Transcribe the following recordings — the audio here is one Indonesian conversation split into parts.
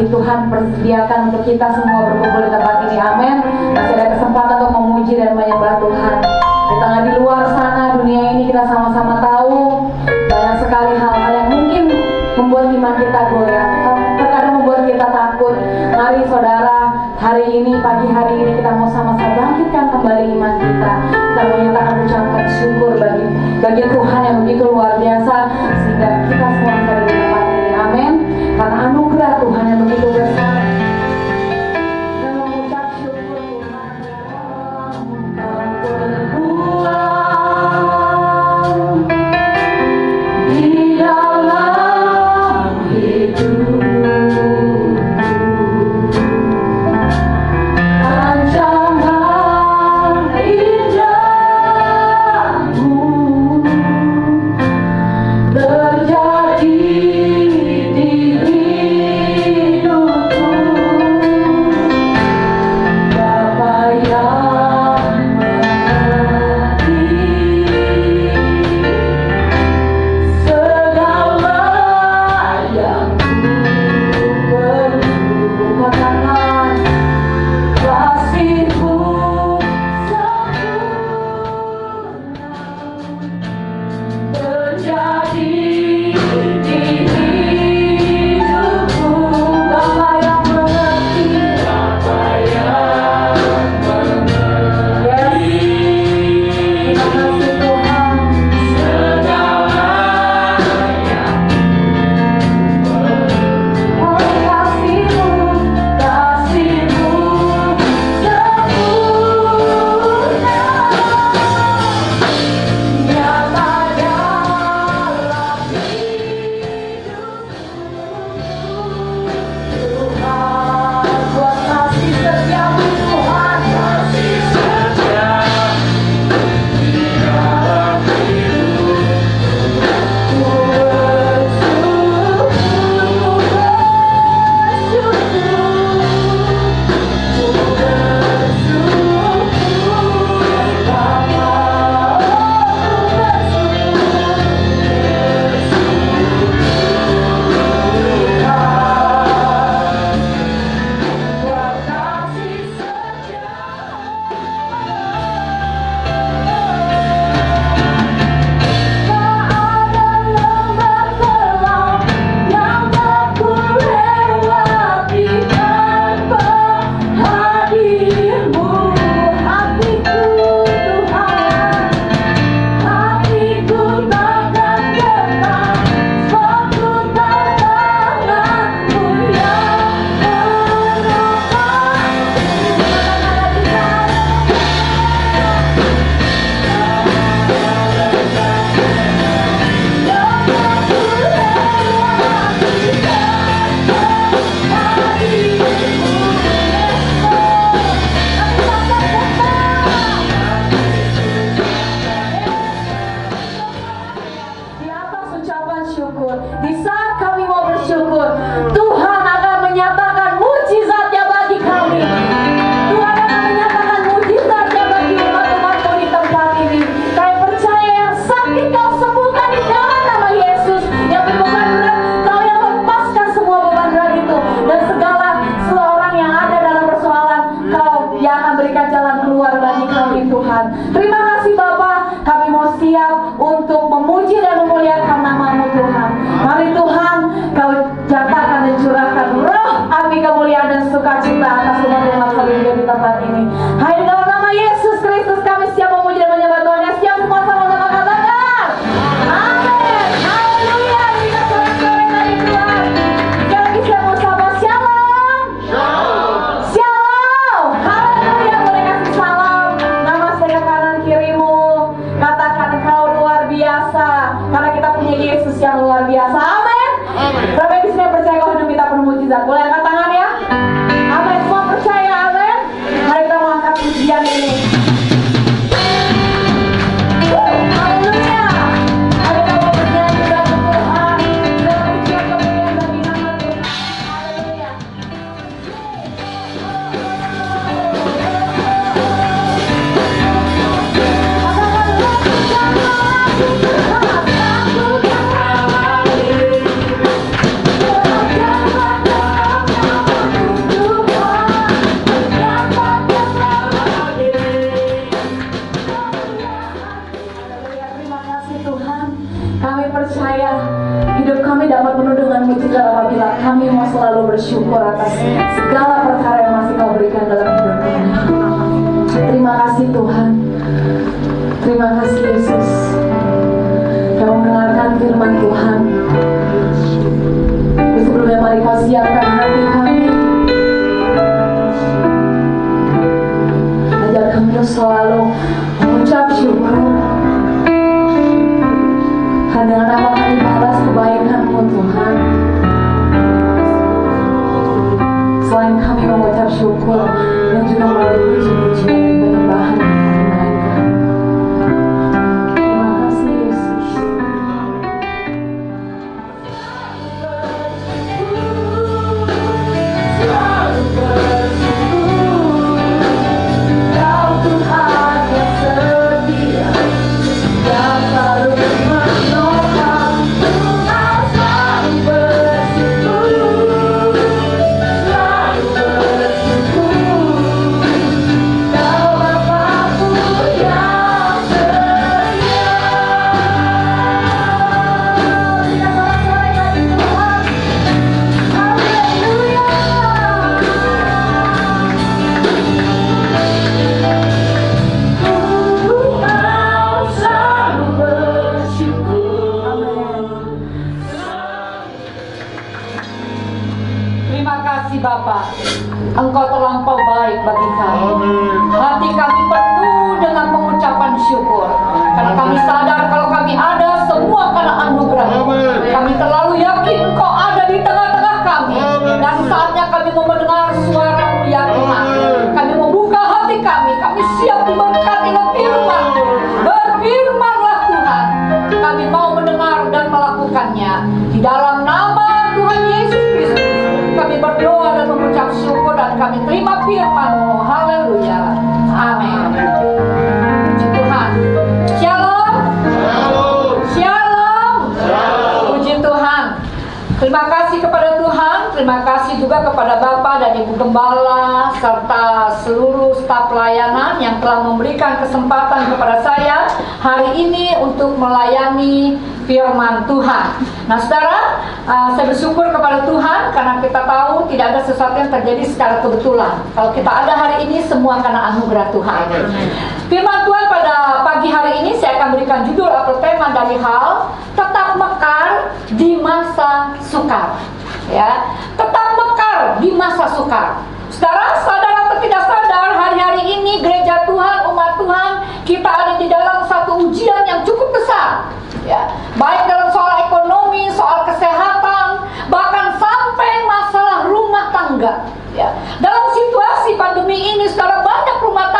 kasih Tuhan persediakan untuk kita semua berkumpul di tempat ini. Amin. Masih ada kesempatan untuk memuji dan menyembah Tuhan. Di tengah di luar sana dunia ini kita sama-sama tahu banyak sekali hal-hal yang mungkin membuat iman kita goyah, terkadang membuat kita takut. Mari saudara, hari ini, pagi hari ini kita mau sama-sama bangkitkan kembali iman kita. Kita mau nyatakan ucapan syukur bagi Tuhan yang begitu luar biasa, sehingga kita semua bisa ada di tempat ini. Amin. Karena anugerah Tuhan yang begitu besar. Dan mengucap syukur Tuhan Engkau berbuat di dalam hidupku. Rancangan indahmu terjadi di hidupku. Bapa yang mengerti segala yang ku perlu. Katakan kasih-Mu sempurna terjadi di hidupku. Bapa yang mengerti, yes, terima kasih Tuhan. Oh, kasih-Mu sempurna nyata dalam hidupku. Tuhan, buat kasih setiamu Tuhan, kasih setia di dalam hidupku. Di atas ucapan syukur, di saat kami mau bersyukur, Tuhan akan menyatakan mujizatnya bagi kami. Tuhan akan menyatakan mujizatnya bagi umat-umat-Mu di tempat ini. Kami percaya yang sakit Kau sembuhkan di dalam nama Yesus. Yang berbeban berat, Kau yang lepaskan semua beban berat itu. Dan segala orang yang ada dalam persoalan, Kau yang akan berikan jalan keluar bagi kami Tuhan. Terima kasih Bapa, kami mau siap untuk memuji dan memuliakan nama-Mu Tuhan. Mari Tuhan, Kau nyatakan dan curahkan roh api kemuliaan dan sukacita atas umat-umat Kami di tempat ini. Hai, di dalam nama Yesus Kristus kami siap memuji dan menyembah Tuhan. Yang siap semua sama-sama katakan amin. Haleluya. Kita sorak-sorai dari Tuhan. Sekali lagi saya mau sapa shalom. Shalom. Haleluya. Boleh kasih salam. Namaste ke kanan Terima kasih Yesus. Kami mendengarkan firman Tuhan. Sebelumnya mari kau siapkan hati kami. Ajar kami untuk selalu mengucap syukur. Karena nama kami balas kebaikan-Mu Tuhan. Selain kami mengucap syukur dan juga melalui puji-pujian dan penyembahan yang kami naikkan. Terima kasih Yesus. Selalu bersyukur, Kau Tuhan yang setia, yang selalu menopang. Kau selalu bersyukur, selalu bersyukur. Kau Bapa-Ku yang setia. Kita sorak-sorai bagi Tuhan. Haleluya. Kau selalu bersyukur. Amin. Terima kasih Bapa, Engkau terlampau baik bagi kami. Hati kami penuh dengan pengucapan syukur, karena kami sadar kalau kami ada semua karena anugerah. Kami terlalu yakin Engkau ada di tengah-tengah kami, dan saatnya kami mau mendengar suara-Mu ya Tuhan. Kami membuka hati kami siap diberkati dengan firman-Mu. Berfirmanlah Tuhan, kami mau mendengar dan melakukannya. Di dalam nama Tuhan Yesus Kristus kami berdoa dan mengucap syukur, dan kami terima firman-Mu. Haleluya. Amin. Puji Tuhan. Shalom. Shalom. Puji Tuhan. Terima kasih kepada Tuhan. Terima kasih juga kepada Bapak dan Ibu Gembala serta seluruh staf pelayanan yang telah memberikan kesempatan kepada saya hari ini untuk melayani firman Tuhan. Nah saudara, saya bersyukur kepada Tuhan karena kita tahu tidak ada sesuatu yang terjadi secara kebetulan. Kalau kita ada hari ini semua karena anugerah Tuhan. Firman Tuhan pada pagi hari ini saya akan berikan judul atau tema dari hal tetap mekar di masa sukar. Ya, tetap mekar di masa sukar. Saudara, sadar atau tidak sadar, hari-hari ini gereja Tuhan, umat Tuhan, kita ada di dalam satu ujian yang cukup besar. Ya, baik dalam soal ekonomi, soal kesehatan, bahkan sampai masalah rumah tangga. Ya, dalam situasi pandemi ini, saudara, banyak rumah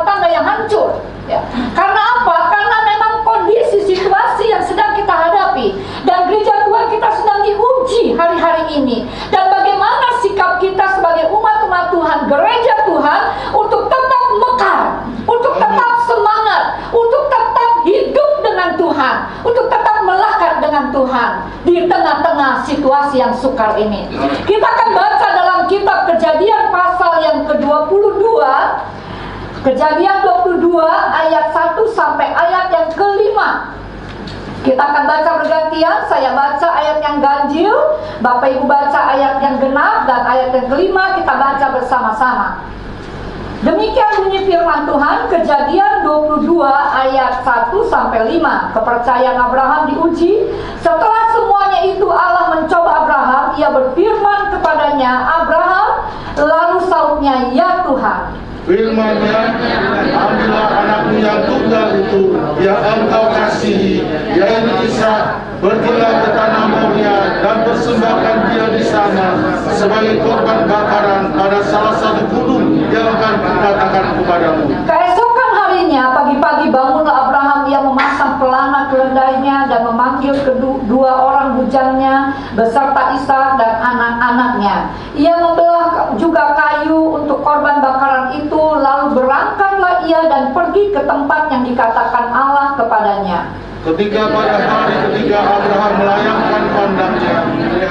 tangga yang hancur. Ya, karena apa? Karena memang kondisi situasi yang sedang kita hadapi, dan gereja Tuhan kita sedang diuji hari-hari ini. Dan bagaimana sikap kita sebagai umat-umat Tuhan, gereja Tuhan, untuk tetap mekar, untuk tetap semangat, untuk tetap hidup dengan Tuhan, untuk tetap melekat dengan Tuhan di tengah-tengah situasi yang sukar ini. Kita akan baca dalam kitab Kejadian pasal yang ke-22, Kejadian 22 ayat 1 sampai ayat yang ke-5. Kita akan baca bergantian. Saya baca ayat yang ganjil, Bapak Ibu baca ayat yang genap, dan ayat yang ke-5 kita baca bersama-sama. Demikian bunyi firman Tuhan, Kejadian 22 ayat 1 sampai 5. Kepercayaan Abraham diuji. Setelah semuanya itu Allah mencoba Abraham. Ia berfirman kepadanya, Abraham. Lalu sautnya, ya Tuhan. Firman-Nya, ambillah anakmu yang tunggal itu yang engkau kasihi, yaitu Ishak, pergilah ke tanah Moria dan persembahkan dia di sana sebagai korban bakaran pada salah satu gunung yang akan kukatakan kepadamu. Keesokan harinya, pagi-pagi bangunlah Abraham. Ia memasang pelana keledainya dan memanggil kedua orang bujannya beserta Ishak dan anak-anaknya. Ia membelah juga kayu untuk korban bakaran itu, lalu berangkatlah ia dan pergi ke tempat yang dikatakan Allah kepadanya. Ketika pada hari ketiga Abraham melayangkan pandangnya,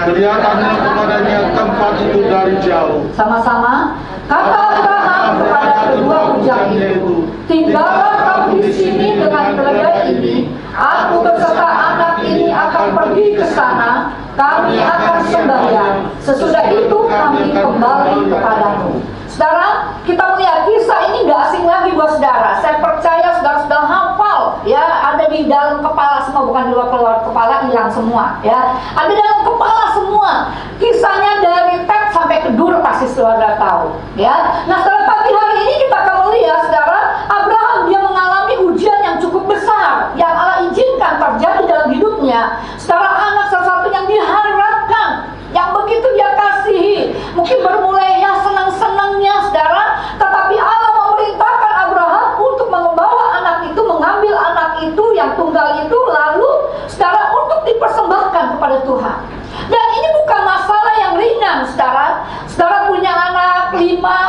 kelihatanlah kepadanya tempat itu dari jauh. Sama-sama, kata Abraham kepada kedua bujangnya itu, tinggallah kamu di sini dengan keledai ini. Aku beserta anak ini akan pergi ke sana. Kami akan sembahyang. Sesudah itu kami kembali kepadamu. Saudara, kita melihat kisah ini gak asing lagi buat saudara. Saya percaya saudara sudah hafal ya, ada di dalam kepala semua, bukan di luar kepala, hilang semua, ya. Ada dalam kepala semua. Kisahnya dari Ted sampai ke Dur pasti saudara tahu, ya. Nah, setelah pagi hari ini kita akan melihat, saudara, Abraham dia mengalami ujian yang cukup besar yang Allah izinkan terjadi dalam hidupnya. Saudara, anak sesuatu yang diharapkan, yang begitu dia kasihi, mungkin bermulai ya senang-senangnya, saudara, tetapi Allah memerintahkan Abraham untuk membawa anak itu, mengambil anak itu yang tunggal itu, lalu saudara untuk dipersembahkan kepada Tuhan. Dan ini bukan masalah yang ringan, saudara. Saudara punya anak 5,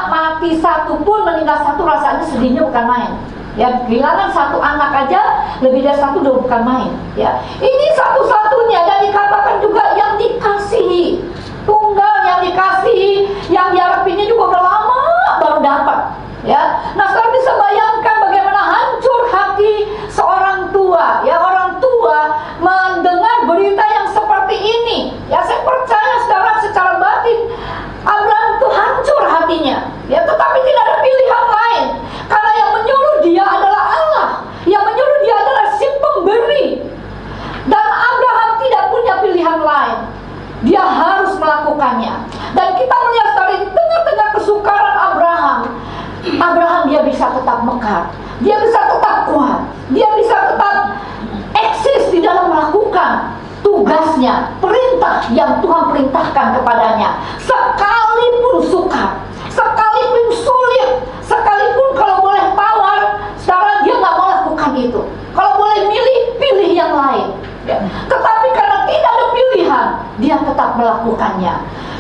mati 1 pun, meninggal 1, rasanya sedihnya bukan main. Ya, kehilangan 1 anak aja lebih dari 1 udah bukan main, ya. Ini satu-satunya, dan dikatakan juga yang dikasihi, tunggal yang dikasihi, yang diharapinnya juga udah lama baru dapat, ya. Nah, saudara bisa bayangkan bagaimana hancur hati seorang tua, ya, orang tua mendengar berita yang seperti ini. Ya, saya percaya saudara secara batin Abraham itu hancur hatinya, ya, tetapi tidak ada pilihan lain. Karena yang menyuruh dia adalah Allah, yang menyuruh dia adalah si pemberi. Dan Abraham tidak punya pilihan lain, dia harus melakukannya. Dan kita melihat dari tengah-tengah kesukaran Abraham dia bisa tetap mekar, dia bisa tetap kuat, dia bisa tetap eksis di dalam melakukan tugasnya, perintah yang Tuhan perintahkan kepadanya. Sekalipun sukar, sekalipun sulit, sekalipun kalau boleh tawar, saudara, dia nggak mau lakukan itu. Kalau boleh pilih yang lain, ya. Tetapi karena tidak ada pilihan, dia tetap melakukannya.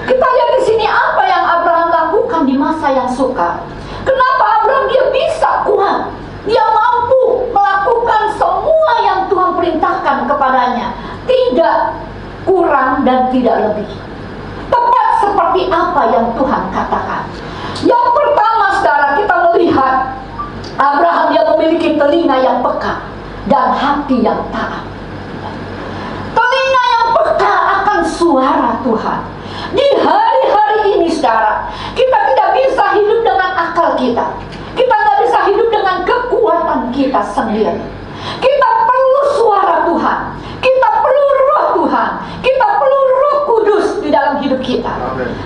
Kita lihat di sini apa yang Abraham lakukan di masa yang sukar. Kenapa Abraham dia bisa kuat? Dia mampu melakukan semua yang Tuhan perintahkan kepadanya, tidak kurang dan tidak lebih. Tepat seperti apa yang Tuhan katakan. Yang pertama, saudara, kita melihat Abraham dia memiliki telinga yang peka dan hati yang taat. Telinga yang peka akan suara Tuhan. Di hari-hari ini, saudara, kita tidak bisa hidup dengan akal kita. Kita nggak bisa hidup dengan kekuatan kita sendiri. Kita perlu suara Tuhan. Kita perlu roh Tuhan. Kita perlu Roh Kudus di dalam hidup kita.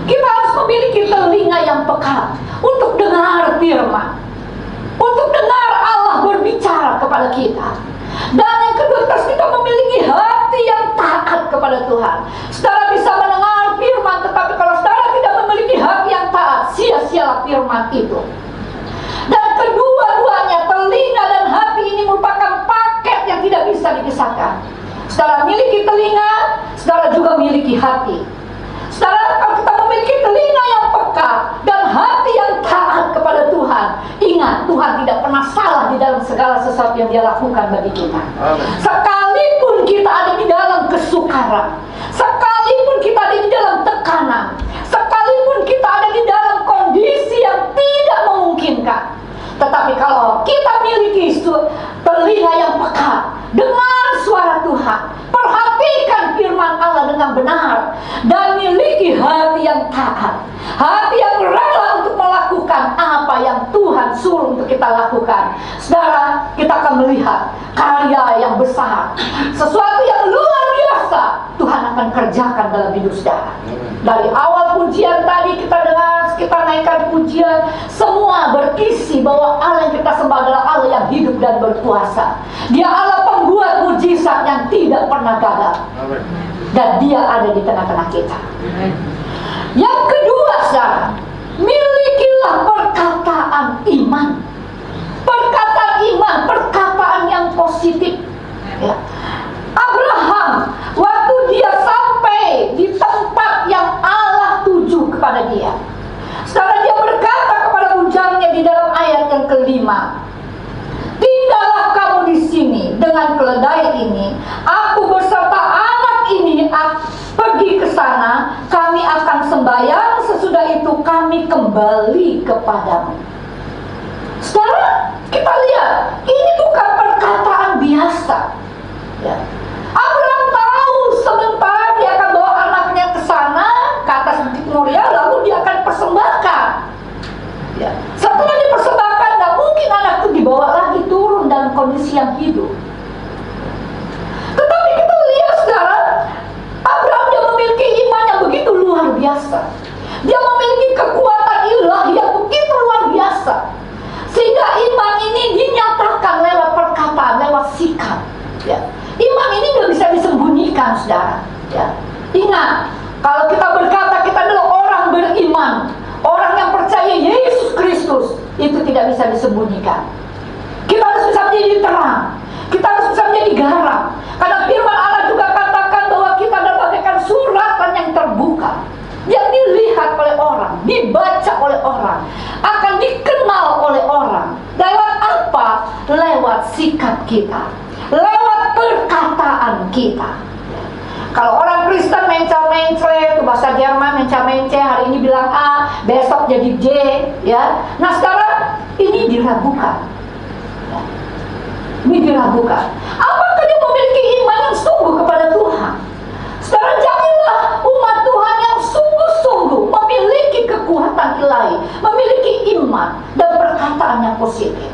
Kita harus memiliki telinga yang peka untuk dengar firman, untuk dengar Allah berbicara kepada kita. Dan yang kedua, kita memiliki hati yang taat kepada Tuhan. Saudara bisa mendengar firman, tetapi kalau saudara tidak memiliki hati yang taat, sia-sialah firman itu. Dan kedua-duanya, telinga dan hati ini merupakan paket yang tidak bisa dipisahkan. Saudara miliki telinga, saudara juga miliki hati. Saudara, kalau kita memiliki telinga yang peka dan hati yang taat kepada Tuhan, ingat, Tuhan tidak pernah salah di dalam segala sesuatu yang Dia lakukan bagi kita. Sekalipun kita ada di dalam kesukaran, sekalipun kita ada di dalam tekanan, sekalipun kita ada di dalam kondisi yang tidak memungkinkan, tetapi kalau kita miliki telinga yang peka, dengar suara Tuhan, perhatikan firman Allah dengan benar, dan miliki hati yang taat, hati yang rela untuk melakukan apa yang Tuhan suruh untuk kita lakukan, saudara, kita akan melihat karya yang besar, sesuatu yang luar biasa Tuhan akan kerjakan dalam hidup saudara. Dari awal pujian tadi kita dengar, kita naikkan pujian, semua berisi bahwa Allah yang kita sembah adalah Allah yang hidup dan berkuasa. Dia Allah pembuat mujizat yang tidak pernah gagal. Dan Dia ada di tengah-tengah kita. Yang kedua, saudara, milikilah perkataan iman. Perkataan iman, perkataan yang positif, ya. Abraham, waktu dia sampai di tempat yang Allah tuju kepada dia, saudara, dia berkata kepada bujalnya di dalam ayat yang kelima, "Tinggallah kamu di sini dengan keledai ini, aku beserta anak ini pergi ke sana, kami akan sembahyang, sesudah itu kami kembali kepadamu." Saudara, kita lihat, ini bukan perkataan biasa, ya. Abraham tahu sebentar dia akan bawa anaknya ke sana, ke atas Bukit Moria, lalu dia akan persembahkan, ya. Setelah dipersembahkan, nggak mungkin anak itu dibawa lagi turun dalam kondisi kondisi yang hidup. Tetapi kita lihat sekarang, Abraham dia memiliki iman yang begitu luar biasa. Dia memiliki kekuatan ilahi yang begitu luar biasa. Sehingga iman ini dinyatakan lewat perkataan, lewat sikap. Ya. Iman ini nggak bisa disembunyikan, saudara. Ya. Ingat, kalau kita berkata kita adalah orang beriman, orang yang percaya Yesus Kristus, itu tidak bisa disembunyikan. Kita harus bisa menjadi terang. Kita harus bisa menjadi garam. Karena firman Allah juga katakan bahwa kita adalah bagaikan suratan yang terbuka, yang dilihat oleh orang, dibaca oleh orang, akan dikenal oleh orang. Lewat apa? Lewat sikap kita, lewat perkataan kita. Kalau orang Kristen mencela-mencela, itu bahasa Jerman, mencela-mencela, hari ini bilang A, besok jadi J, ya. Nah sekarang ini diragukan. Ya. Ini diragukan. Apakah dia memiliki iman yang sungguh kepada Tuhan? Sekarang jadilah umat Tuhan yang sungguh-sungguh memiliki kekuatan ilahi, memiliki iman dan perkataan yang positif.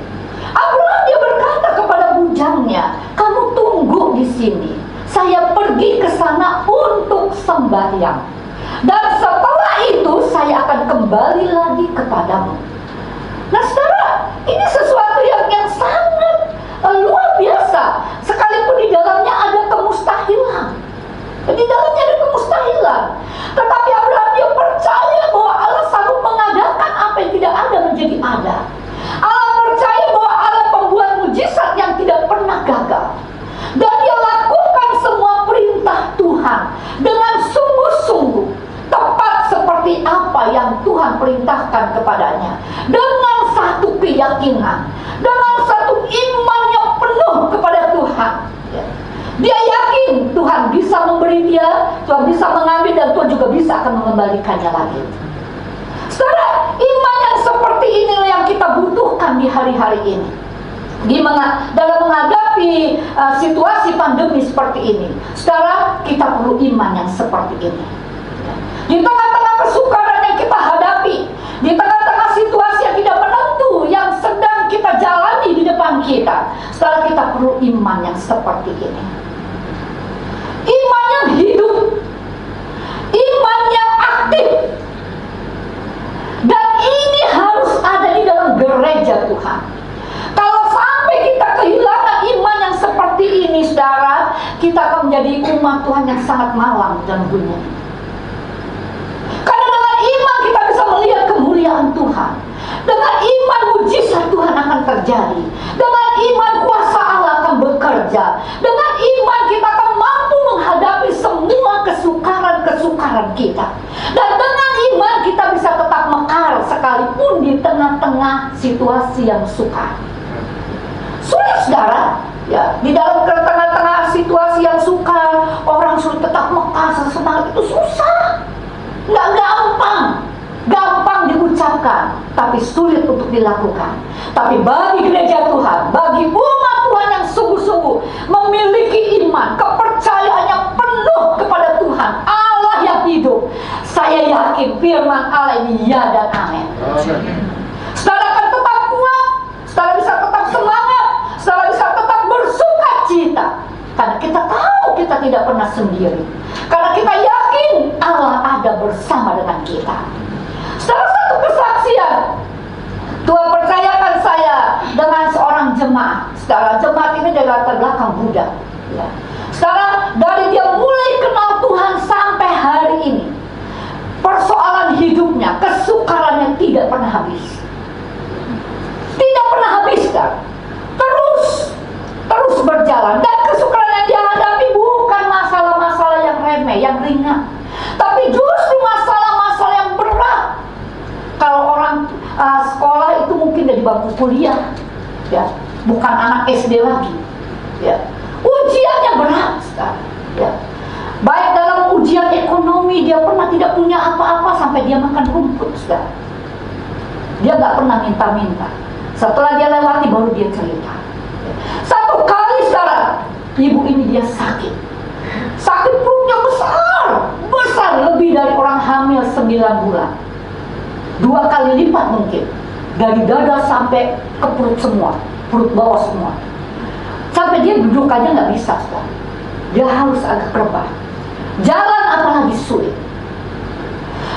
Abraham dia berkata kepada bujangnya, kamu tunggu di sini. Saya pergi ke sana untuk sembahyang. Dan setelah itu saya akan kembali lagi kepadamu. Nah saudara, ini sesuatu yang sangat luar biasa. Sekalipun di dalamnya ada kemustahilan. Di dalamnya ada kemustahilan. Tetapi Abraham dia percaya bahwa Allah sanggup mengadakan apa yang tidak ada menjadi ada. Allah percaya bahwa Allah pembuat mujizat yang tidak pernah gagal. Dan dia lakukan semua perintah Tuhan dengan sungguh-sungguh, tepat seperti apa yang Tuhan perintahkan kepadanya, dengan satu keyakinan, dengan satu iman yang penuh kepada Tuhan. Dia yakin Tuhan bisa memberi dia, Tuhan bisa mengambil, dan Tuhan juga bisa akan mengembalikannya lagi. Saudara, iman yang seperti inilah yang kita butuhkan di hari-hari ini. Dalam menghadapi situasi pandemi seperti ini, sekarang kita perlu iman yang seperti ini. Di tengah-tengah kesukaran yang kita hadapi, di tengah-tengah situasi yang tidak menentu yang sedang kita jalani di depan kita, sekarang kita perlu iman yang seperti ini. Iman yang hidup, iman yang aktif, dan ini harus ada di dalam gereja Tuhan. Kalau sampai kita kehilangan iman yang seperti ini, saudara, kita akan menjadi umat Tuhan yang sangat malang dan dunia. Karena dengan iman kita bisa melihat kemuliaan Tuhan. Dengan iman mujizat Tuhan akan terjadi. Dengan iman kuasa Allah akan bekerja. Dengan iman kita akan mampu menghadapi semua kesukaran-kesukaran kita. Dan dengan iman kita bisa tetap mekar sekalipun di tengah-tengah situasi yang sukar. Sulit, saudara, ya, di dalam tengah-tengah situasi yang sukar, orang sulit tetap mekar sesemangat, itu susah, nggak gampang diucapkan, tapi sulit untuk dilakukan. Tapi bagi gereja Tuhan, bagi umat Tuhan yang sungguh-sungguh memiliki iman, kepercayaan yang penuh kepada Tuhan, Allah yang hidup, saya yakin firman Allah ini ya dan amin. Saudara akan tetap kuat, saudara bisa tetap semangat, saudara bisa tetap bersuka cita, karena kita tahu kita tidak pernah sendiri, karena kita yakin Allah ada bersama dengan kita. Salah satu kesaksian Tuhan percayakan saya dengan seorang jemaat. Sekarang jemaat ini dari latar belakang Buddha, ya. Sekarang dari dia mulai kenal Tuhan sampai hari ini, persoalan hidupnya, kesukarannya tidak pernah habis. Tidak pernah habis, kan? Terus berjalan. Dan kesukaran yang dia hadapi bukan masalah-masalah yang remeh, yang ringan, tapi justru masalah-masalah yang berat. Kalau orang sekolah itu mungkin dari bangku kuliah, ya, bukan anak SD lagi, ya. Ujiannya berat sekali, ya. Baik dalam ujian ekonomi, dia pernah tidak punya apa-apa sampai dia makan rumput, sudah. Dia nggak pernah minta-minta. Setelah dia lewati baru dia cerita. Satu kali, saudara, ibu ini dia sakit perutnya besar, lebih dari orang hamil 9 bulan. 2 kali lipat mungkin, dari dada sampai ke perut semua, perut bawah semua. Sampai dia duduk aja nggak bisa, saudara. Dia harus agak rebah. Jalan apalagi sulit.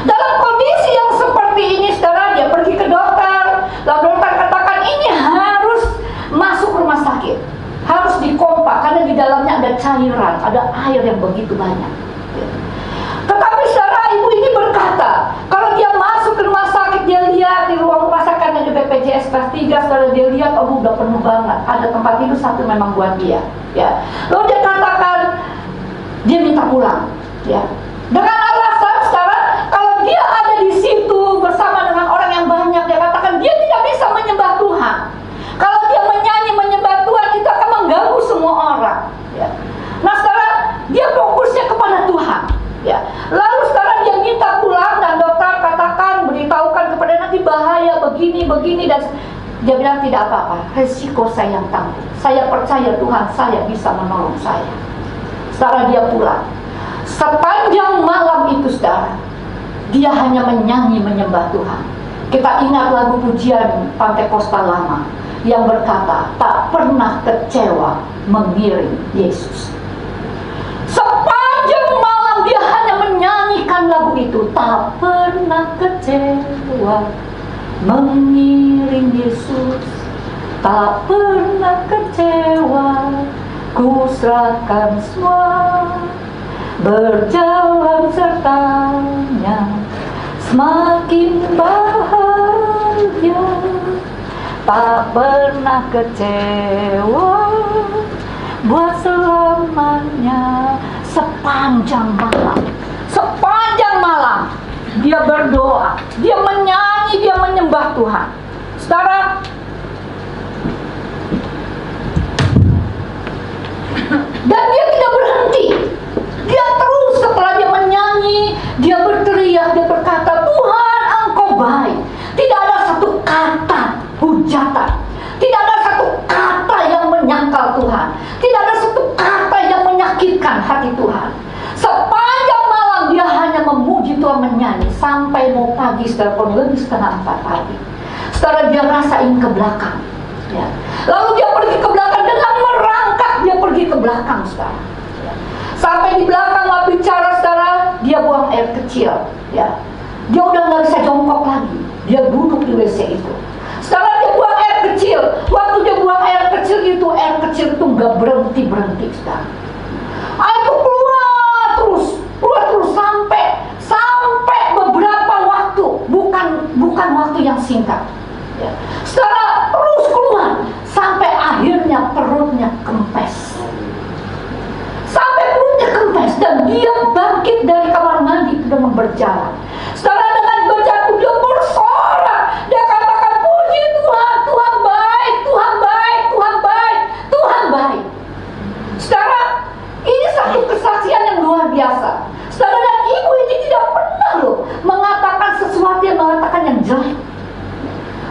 Dalam kondisi yang seperti ini, saudara, dia pergi ke dokter. Lalu dokter katakan ini harus masuk rumah sakit, harus dipompa karena di dalamnya ada cairan, ada air yang begitu banyak. Tetapi saudara, ibu ini berkata, kalau dia masuk ke rumah sakit, dia lihat di ruang rumah sakit ada BPJS kelas 3, saudara, dia lihat, oh udah penuh banget, ada tempat tidur satu memang buat dia. Ya, lalu dia katakan, dia minta pulang. Ya, dengan alasan saudara, kalau dia ada di situ bersama dengan orang yang banyak, dia katakan dia tidak bisa menyembah Tuhan. Kalau dia menyanyi menyembah Tuhan, itu akan mengganggu semua orang. Ya. Nah saudara, dia fokusnya kepada Tuhan. Ya. Lalu sekarang dia minta pulang dan dokter katakan, beritahukan kepada nanti bahaya begini dan dia bilang tidak apa-apa, resiko saya yang tanggung. Saya percaya Tuhan, saya bisa menolong saya. Saudara, dia pulang. Sepanjang malam itu saudara, dia hanya menyanyi menyembah Tuhan. Kita ingat lagu pujian Pantekostal lama yang berkata, tak pernah kecewa mengiring Yesus. Sepanjang malam dia hanya menyanyikan lagu itu, tak pernah kecewa mengiring Yesus, tak pernah kecewa, ku serahkan semua, berjalan sertanya, semakin bahagia, tak pernah kecewa, buat selamanya. Sepanjang malam dia berdoa, dia menyanyi, dia menyembah Tuhan. Saudara, dan dia tidak berhenti. Dia terus, setelah dia menyanyi, dia berteriak, dia berkata, Tuhan Engkau baik. Tidak ada satu kata hujatan, tidak ada satu kata yang menyangkal Tuhan, tidak ada satu kata yang menyakitkan hati Tuhan. Sepanjang malam dia hanya memuji Tuhan, menyanyi sampai mau pagi, setelah lebih setengah 4 pagi. Setelah dia rasa ingin ke belakang, ya. Lalu dia pergi ke belakang dengan merangkak, dia pergi ke belakang, saudara. Ya. Sampai di belakang mau bicara, saudara, dia buang air kecil, ya. Dia udah nggak bisa jongkok lagi, dia duduk di WC itu. Setelah dia buang air kecil, waktu dia buang air kecil itu nggak berhenti, saudara. Air itu keluar terus sampai beberapa waktu, bukan waktu yang singkat. Ya. Setelah terus keluar sampai akhirnya perutnya kempes. Dan dia bangkit dari kamar mandi dengan berjalan. Setelah dengan berjatuh dia bersorak. Dia katakan, puji Tuhan, Tuhan baik, Tuhan baik, Tuhan baik, Tuhan baik. Sekarang ini satu kesaksian yang luar biasa. Saudara, dan ibu ini tidak pernah loh mengatakan sesuatu yang jelek.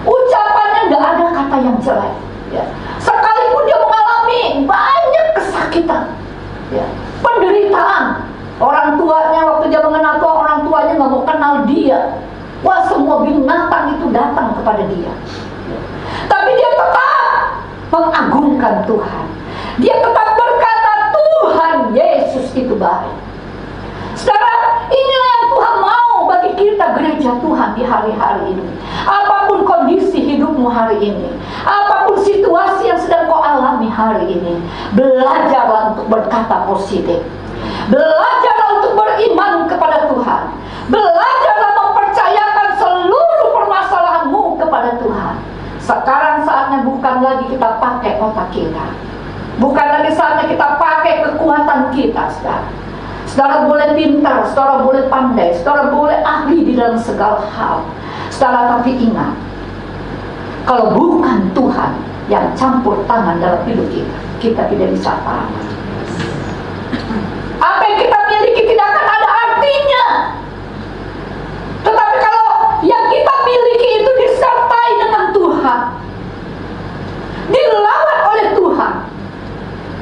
Ucapannya nggak ada kata yang jelek. Ya. Sekalipun dia mengalami banyak kesakitan, ya, penderitaan. Orang tuanya waktu dia mengenal Tuhan, orang tuanya nggak mau kenal dia. Wah, semua binatang itu datang kepada dia. Ya. Tapi dia tetap mengagungkan Tuhan. Dia tetap berkata, Tuhan Yesus itu baik. Saudara, inilah yang Tuhan mau bagi kita gereja Tuhan di hari-hari ini. Apapun kondisi hidupmu hari ini, apapun situasi yang sedang kau alami hari ini, belajarlah untuk berkata positif. Belajarlah untuk beriman kepada Tuhan. Belajarlah mempercayakan seluruh permasalahanmu kepada Tuhan. Sekarang saatnya bukan lagi kita pakai otak kita, bukan lagi saatnya kita pakai kekuatan kita, saudara. Saudara boleh pintar, saudara boleh pandai, saudara boleh ahli di dalam segala hal, saudara, tapi ingat, kalau bukan Tuhan yang campur tangan dalam hidup kita, kita tidak bisa apa-apa. Apa yang kita miliki tidak akan ada artinya. Tetapi kalau yang kita miliki itu disertai dengan Tuhan, dilawan oleh Tuhan,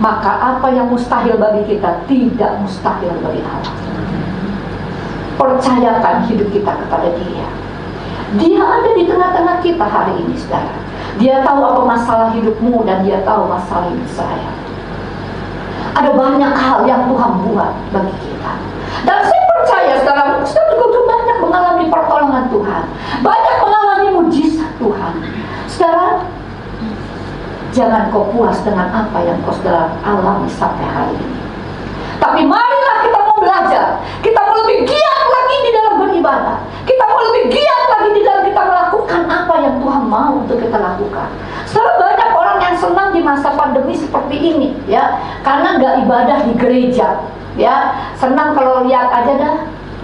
maka apa yang mustahil bagi kita tidak mustahil bagi Allah. Percayakan hidup kita kepada Dia. Dia ada di tengah-tengah kita hari ini, saudara. Dia tahu apa masalah hidupmu dan dia tahu masalah hidup saya. Ada banyak hal yang Tuhan buat bagi kita. Dan saya percaya, saudara, kita juga banyak mengalami pertolongan Tuhan, banyak mengalami mujizat Tuhan. Saudara, jangan kau puas dengan apa yang kau saudara alami sampai hari ini. Tapi marilah kita mau belajar. Kita mau lebih giat lagi di dalam beribadah. Kita mau lebih giat lagi di dalam kita melakukan apa yang Tuhan mau untuk kita lakukan. Saudara, banyak orang yang senang di masa pandemi seperti ini, ya, karena nggak ibadah di gereja, ya, senang kalau lihat aja dah,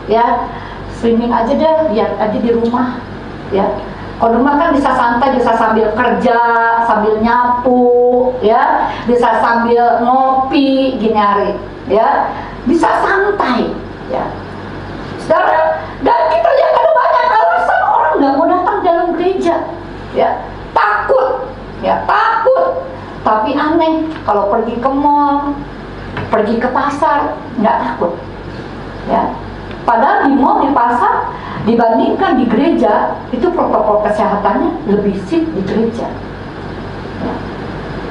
ya, streaming aja dah, lihat aja di rumah, ya. Kalau rumah kan bisa santai, bisa sambil kerja, sambil nyapu, ya, bisa sambil ngopi, gini hari, ya, bisa santai, ya. Saudara, dan kita lihat ada banyak alasan orang nggak mau datang dalam gereja, ya, takut, ya, takut. Tapi aneh, kalau pergi ke mall, pergi ke pasar, nggak takut, ya. Padahal di mall, di pasar, dibandingkan di gereja, itu protokol kesehatannya lebih sip di gereja, ya.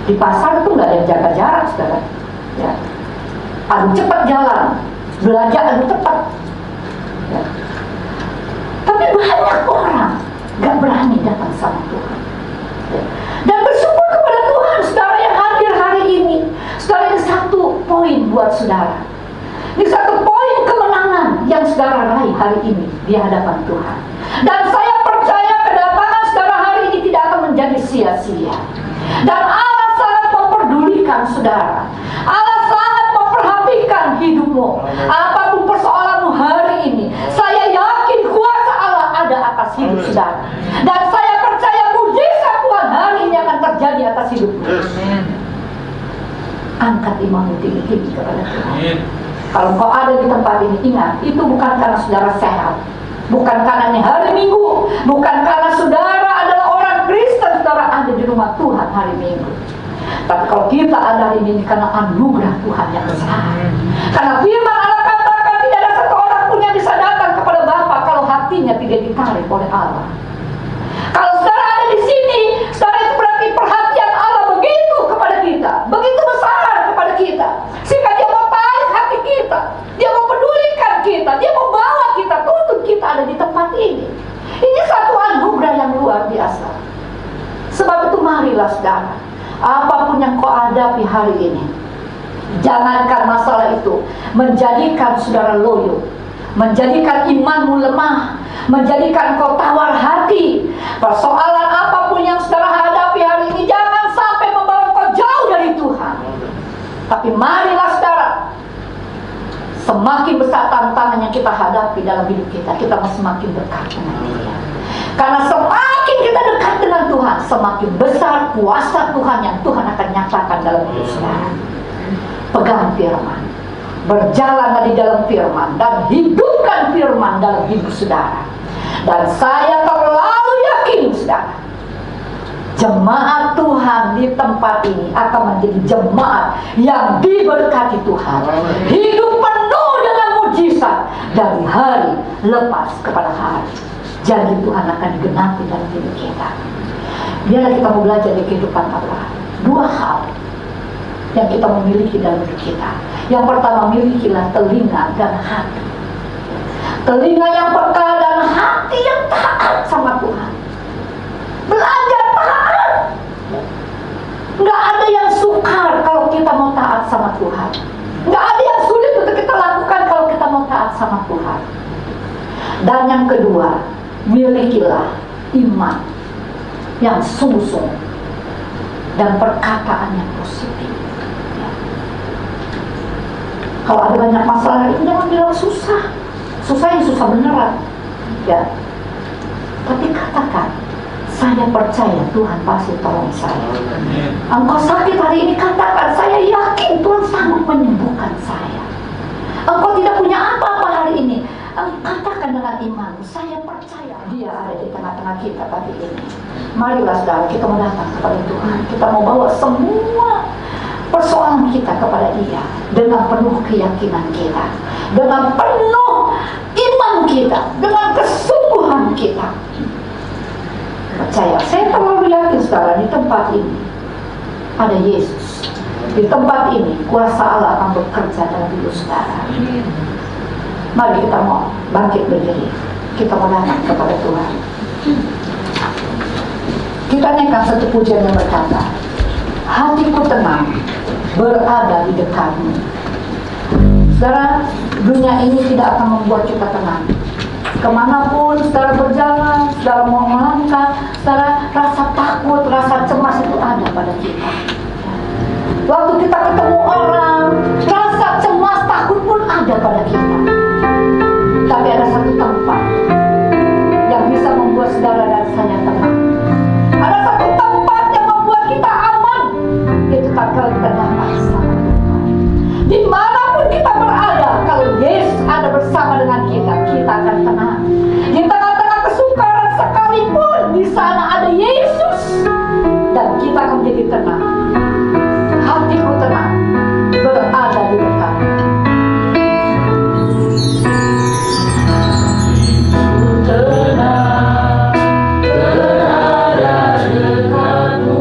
Di pasar itu nggak ada yang jaga jarak, saudara, ya. Adu cepat jalan, belanja adu cepat, ya. Tapi banyak orang nggak berani datang sama Tuhan, ya. Dan bersyukur kepada Tuhan, saudara yang hadir hari ini. Saudara, ini satu poin buat saudara. Ini satu poin kemenangan yang saudara raih hari ini di hadapan Tuhan. Dan saya percaya kedatangan saudara hari ini tidak akan menjadi sia-sia. Dan Allah sangat memperdulikan saudara. Allah sangat memperhatikan hidupmu. Apapun persoalanmu hari ini, saya yakin kuasa Allah ada atas hidup saudara. Dan saya percaya mujizat Tuhan hari ini akan terjadi atas hidupmu. Angkat imanmu tinggi-tinggi kepada Tuhan. Kalau kau ada di tempat ini, ingat, itu bukan karena saudara sehat, bukan karena ini hari Minggu, bukan karena saudara adalah orang Kristen, saudara ada di rumah Tuhan hari Minggu. Tapi kalau kita ada hari ini karena anugerah Tuhan yang besar. Karena firman Allah katakan tidak ada satu orang pun yang bisa datang kepada Bapa kalau hatinya tidak ditarik oleh Allah. Kalau saudara ada di sini, saudara, itu berarti perhatian Allah begitu kepada kita, begitu besar kepada kita, sehingga Dia mau tarik hati kita, Dia mau pedulikan kita, Dia mau bawa kita, tuntut kita ada di tempat ini. Ini satu anugerah yang luar biasa. Sebab itu marilah saudara, apapun yang kau hadapi hari ini, jangankan masalah itu menjadikan saudara loyo, menjadikan imanmu lemah, menjadikan kau tawar hati. Persoalan apapun yang saudara hadapi hari ini jangan sampai membawa kau jauh dari Tuhan. Tapi marilah saudara, semakin besar tantangan yang kita hadapi dalam hidup kita, kita semakin dekat dengan Dia. Karena semakin kita dekat dengan Tuhan, semakin besar kuasa Tuhan yang Tuhan akan nyatakan dalam hidup saudara. Pegang firman, berjalanlah di dalam firman, dan hidupkan firman dalam hidup saudara. Dan saya terlalu yakin, saudara, jemaat Tuhan di tempat ini akan menjadi jemaat yang diberkati Tuhan. Hidup penuh dengan mujizat dari hari lepas kepada hari. Janji Tuhan akan digenapi dalam hidup kita. Biarlah kita mau belajar di kehidupan Allah. Dua hal yang kita memiliki dalam hidup kita. Yang pertama, milikilah telinga dan hati. Telinga yang peka dan hati yang taat sama Tuhan. Belajar taat. Nggak ada yang sukar kalau kita mau taat sama Tuhan. Nggak ada yang sulit untuk kita lakukan kalau kita mau taat sama Tuhan. Dan yang kedua, milikilah iman yang sungguh-sungguh dan perkataan yang positif. Kalau ada banyak masalah itu jangan bilang susah. Susah yang susah beneran, ya. Tapi katakan, saya percaya Tuhan pasti tolong saya. Engkau sakit hari ini, katakan, saya yakin Tuhan sanggup menyembuhkan saya. Engkau tidak punya apa-apa hari ini, katakan dengan iman, saya percaya Dia ada di tengah-tengah kita pagi ini. Marilah saudara, kita mau datang kepada Tuhan. Kita mau bawa semua persoalan kita kepada Dia dengan penuh keyakinan kita, dengan penuh iman kita, dengan kesungguhan kita. percaya, saya terlalu yakin saudara, di tempat ini ada Yesus. Di tempat ini kuasa Allah akan bekerja dalam hidup saudara. Mari kita mau bangkit berdiri, kita mau datang kepada Tuhan. Kita nyanyikan satu pujian yang berkata, hatiku tenang berada di dekatmu. Saudara, dunia ini tidak akan membuat kita tenang. Kemanapun saudara berjalan, saudara mau melangkah, saudara rasa takut, rasa cemas itu ada pada kita. Waktu kita ketemu orang, rasa cemas, takut pun ada pada kita. Tapi ada satu tempat yang bisa membuat saudara dan saya tenang. Ada satu tempat yang membuat kita aman. Itu tatkala kita dapat bersama Tuhan. Dimanapun kita berada, kalau Yesus ada bersama dengan kita, kita akan tenang. Di tengah-tengah kesukaran sekalipun, di sana ada Yesus, dan kita akan menjadi tenang. Hatiku tenang berada di dekatmu. Berada dekatmu.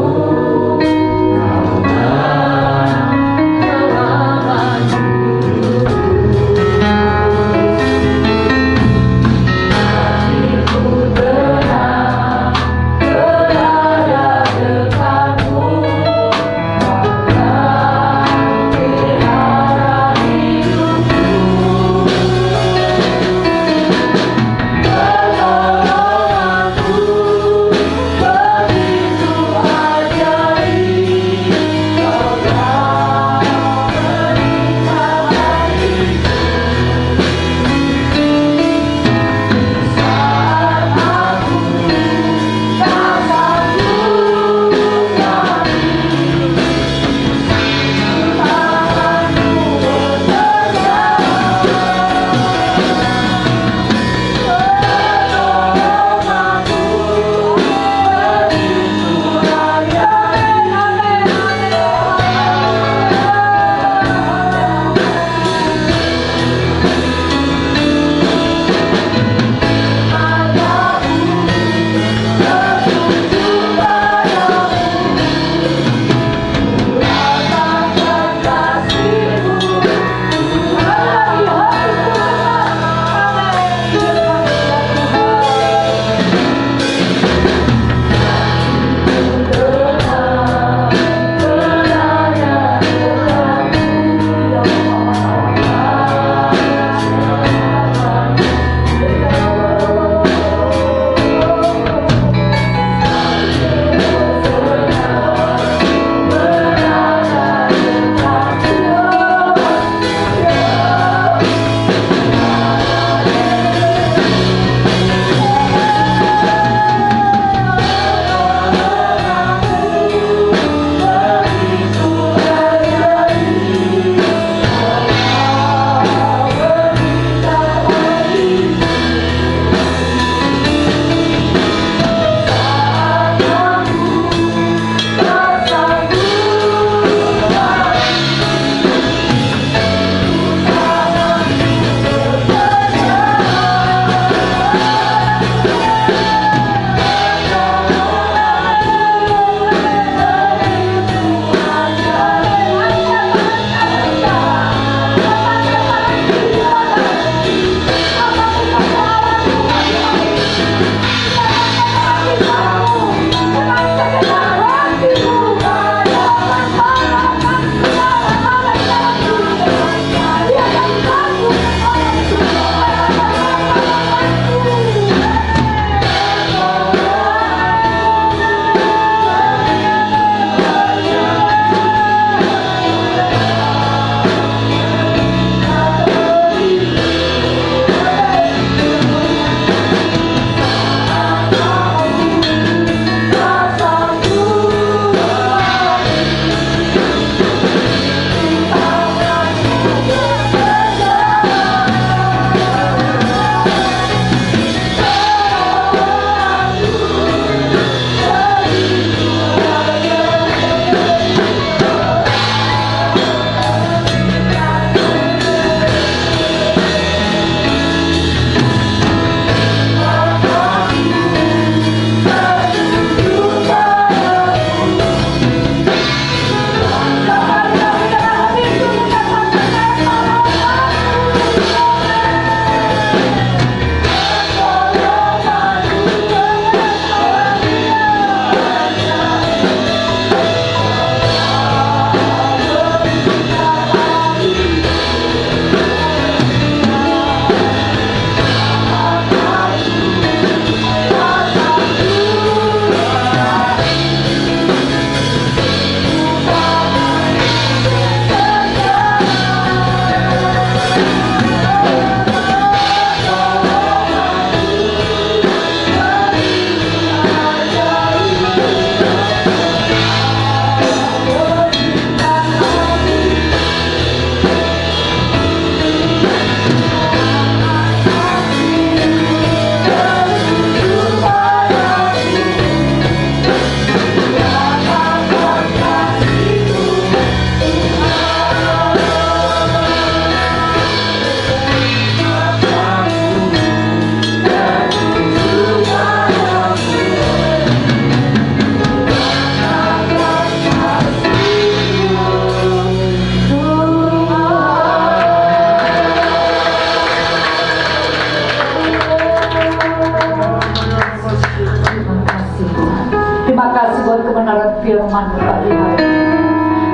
firman-Mu pagi hari ini.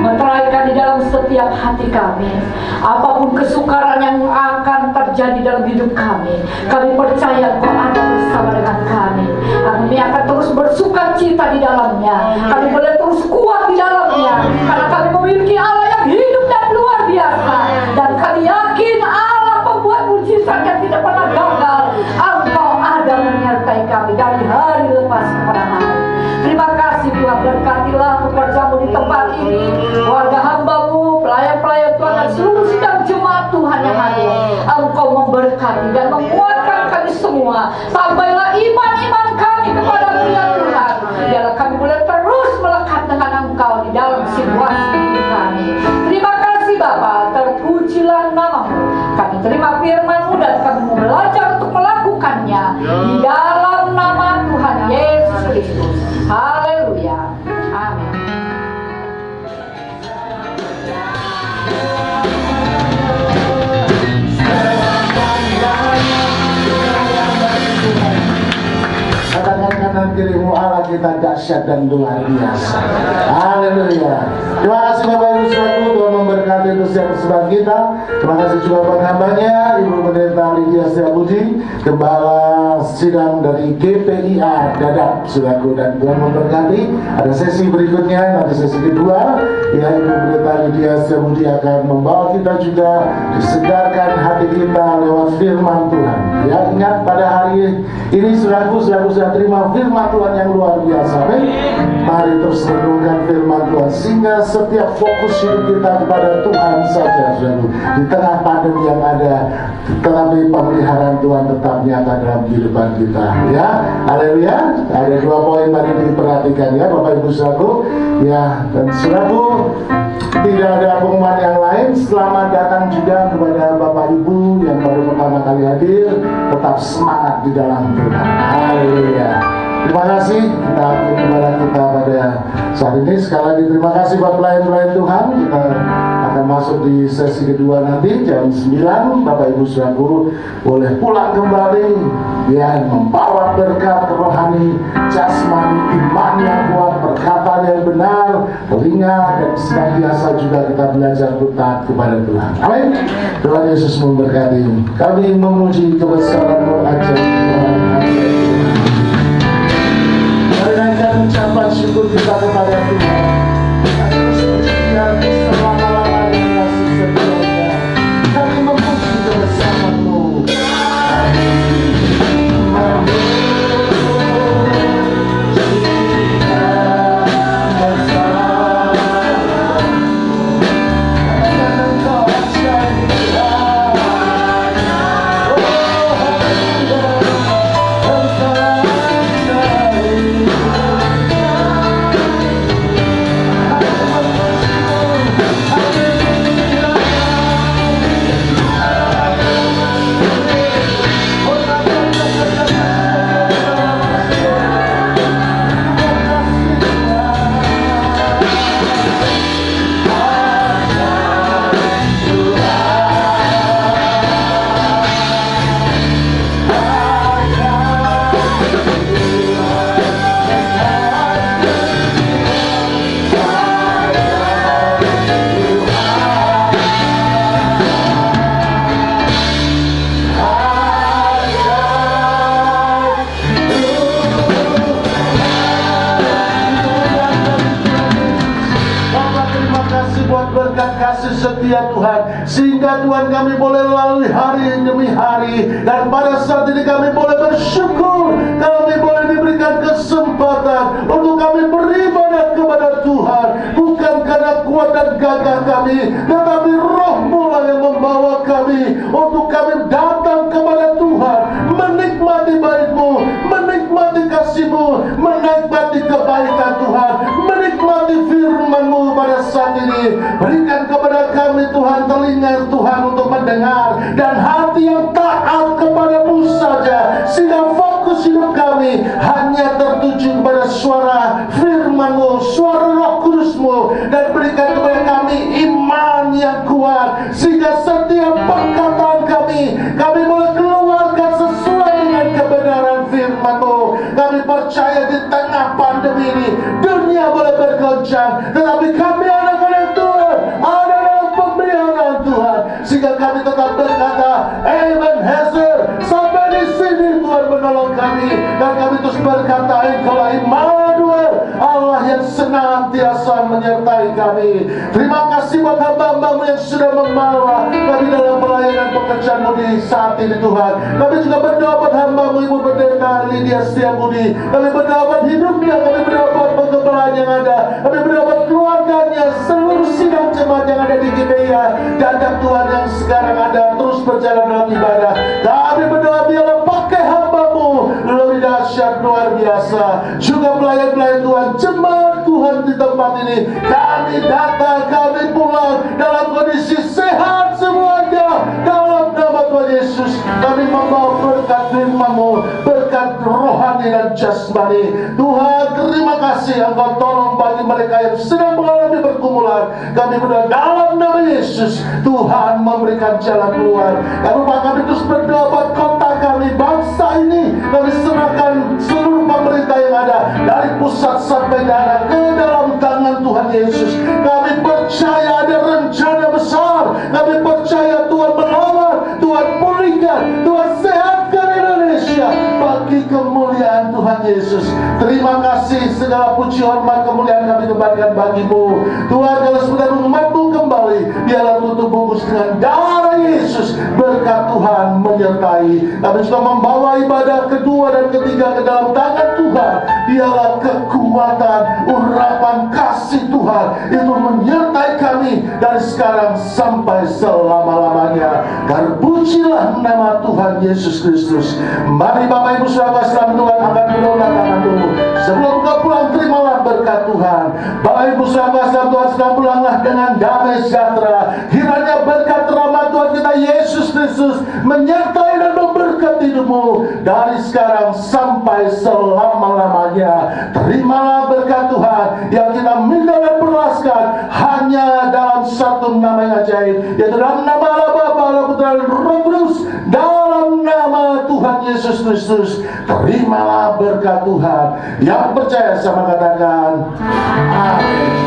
Meteraikan di dalam setiap hati kami. Apapun kesukaran yang akan terjadi dalam hidup kami percaya Engkau ada bersama dengan kami. Kami akan terus bersuka cita di dalamnya. Kami boleh terus kuat di dalamnya, karena kami memiliki Allah yang hidup dan luar biasa. Dan kami yakin Allah pembuat mujizat yang tidak pernah gagal. Engkau ada menyertai kami dari hari lepas kepada hari. Terima kasih Tuhan, berkatilah pekerjamu di tempat ini, warga hamba-Mu, pelayan-pelayan Tuhan, dan seluruh sidang jemaat Tuhan yang hadir. Engkau memberkati dan menguatkan kami semua. Tambahlah iman-iman kami kepada-Mu ya Tuhan. Biarlah kami boleh terus melekat dengan Engkau di dalam situasi hidup kami. Terima kasih Bapa, terpujilah nama-Mu. Kami terima firman-Mu dan kami mau belajar untuk melakukannya di dalam nama Tuhan Yesus Kristus. Haleluya. Amin. Katakan kanan kirimu, Allah kita dahsyat dan luar biasa. Haleluya. Terima kasih Bapak Ibu Saudaraku, Tuhan memberkati setiap persembahan kita. Terima kasih juga buat hambanya, Ibu Pendeta Lydia Setiabudi, Gembala Sidang dari GPIA Dadap, Saudaraku, dan Tuhan memberkati. Ada sesi berikutnya, nanti sesi kedua, ya Ibu Pendeta Lydia Setiabudi akan membawa kita juga disegarkan hati kita lewat firman Tuhan. Ya, ingat pada hari ini Saudaraku sudah terima firman Tuhan yang luar biasa. Mari terus renungkan firman Tuhan sehingga setiap fokus hidup kita kepada Tuhan saja, saudara. Di tengah pandemi yang ada, tetapi pemeliharaan Tuhan tetap nyata dalam kehidupan kita. Ya, haleluya. Ada 2 poin tadi diperhatikan ya, Bapak Ibu saudaraku. Ya, dan saudaraku, tidak ada pengumuman yang lain. Selamat datang juga kepada Bapak Ibu yang baru pertama kali hadir. Tetap semangat di dalam Tuhan. Haleluya. Terima kasih kita akhiri ibadah kita pada saat ini. Sekali lagi terima kasih buat pelayan-pelayan Tuhan. Kita akan masuk di sesi kedua nanti jam 9. Bapak Ibu saudaraku boleh pulang kembali, ya, membawa berkat rohani, jasmani, iman yang kuat, perkataan yang benar, telinga, dan senantiasa juga kita belajar taat kepada Tuhan. Amin. Tuhan Yesus memberkati. Kami memuji kebesaran-Mu ajaib Tuhan. Mari naikkan ucapan syukur kita kepada Tuhan. Atas pujian selama-lamanya kasih setianya. Kami memuji kebesaran-Mu. Setia Tuhan, sehingga Tuhan kami boleh lalui hari demi hari, dan pada saat ini kami boleh bersyukur, kami boleh diberikan kesempatan untuk kami beribadah kepada Tuhan, bukan karena kuat dan gagah kami, tetapi Roh-Mu lah yang membawa kami untuk kami datang kepada Tuhan, menikmati baik-Mu, menikmati kasih-Mu, menikmati kebaikan Tuhan, menikmati firman-Mu pada saat ini. Berikan kepada kami Tuhan telinga Tuhan untuk mendengar, dan hati yang taat kepada-Mu saja, sehingga fokus hidup kami hanya tertuju kepada suara firman-Mu, suara Roh Kudus-Mu, dan berikan kepada kami iman yang kuat, sehingga setiap perkataan kami boleh keluarkan sesuai dengan kebenaran firman-Mu. Kami percaya di tengah pandemi ini dunia boleh berkembang, bergoncang, tetapi kami anak-anak Tuhan ada dalam pemeliharaan Tuhan, sehingga kami tetap berkata, Ebenezer, sampai di sini Tuhan menolong kami, dan kami terus berkata, Engkaulah Immanuel, Allah yang senantiasa menyertai kami. Terima kasih buat hamba-hambamu yang sudah membawa kami dalam pelayanan pekerjaanmu di saat ini Tuhan. Kami juga berdoa buat hamba-Mu Ibu Pendeta Lydia Setiabudi. Kami berdoa buat hidupnya, kami berdoa buat pengembalaan yang ada, kami berdoa buat keluarganya, seluruh sidang jemaat yang ada di GBIA, jajak Tuhan yang sekarang ada terus berjalan dalam ibadah. Kami berdoa biarlah pakai hamba-Mu lebih dahsyat luar biasa. Juga pelayan-pelayan Tuhan, jemaat Tuhan di tempat ini, kami datang, kami pulang dalam kondisi sehat semuanya dalam nama Tuhan Yesus. Kami membawa berkat firman-Mu, berkat rohani dan jasmani. Tuhan, terima kasih Engkau tolong bagi mereka yang sedang mengalami pergumulan. Kami berdoa dalam nama Yesus, Tuhan memberikan jalan keluar. Dan Bapak, kami terus berdoa buat kota kami, bangsa ini. Kami serahkan seluruh pemerintah yang ada, dari pusat sampai daerah, ke dalam tangan Tuhan Yesus. Kami percaya ada rencana besar. Kami percaya Tuhan menolong, Tuhan pulihkan, Tuhan sehatkan Indonesia bagi kemuliaan Tuhan Yesus. Terima kasih, segala puji hormat kemuliaan kami kembalikan bagi-Mu Tuhan. Kalau sebentar umat-Mu kembali, biarlah tutup bungkus dengan darah Yesus. Berkat Tuhan menyertai. Kami juga membawa ibadah kedua dan ketiga ke dalam tangan Tuhan. Biarlah kekuatan, urapan kasih Tuhan itu menyertai kami dari sekarang sampai selama-lamanya. Terpujilah nama Tuhan Yesus Kristus. Mari Bapak Ibu Saudara sekalian, Tuhan akan menolak tangan-Mu. Sebelum kau pulang, terimalah berkat Tuhan. Bapak Ibu Saudara sekalian, Tuhan sedang pulanglah dengan damai sejahtera. Kiranya berkat rahmat Tuhan kita Yesus Kristus menyertai dan memberkati hidupmu dari sekarang sampai selama-lamanya. Terimalah berkat Tuhan yang kita minta dan perluaskan hanya dalam satu nama yang ajaib, yaitu dalam nama Allah Bapa, Allah Putra dan Roh Kudus, dalam nama Tuhan Yesus Kristus. Terimalah berkat Tuhan. Yang percaya sama katakan amin.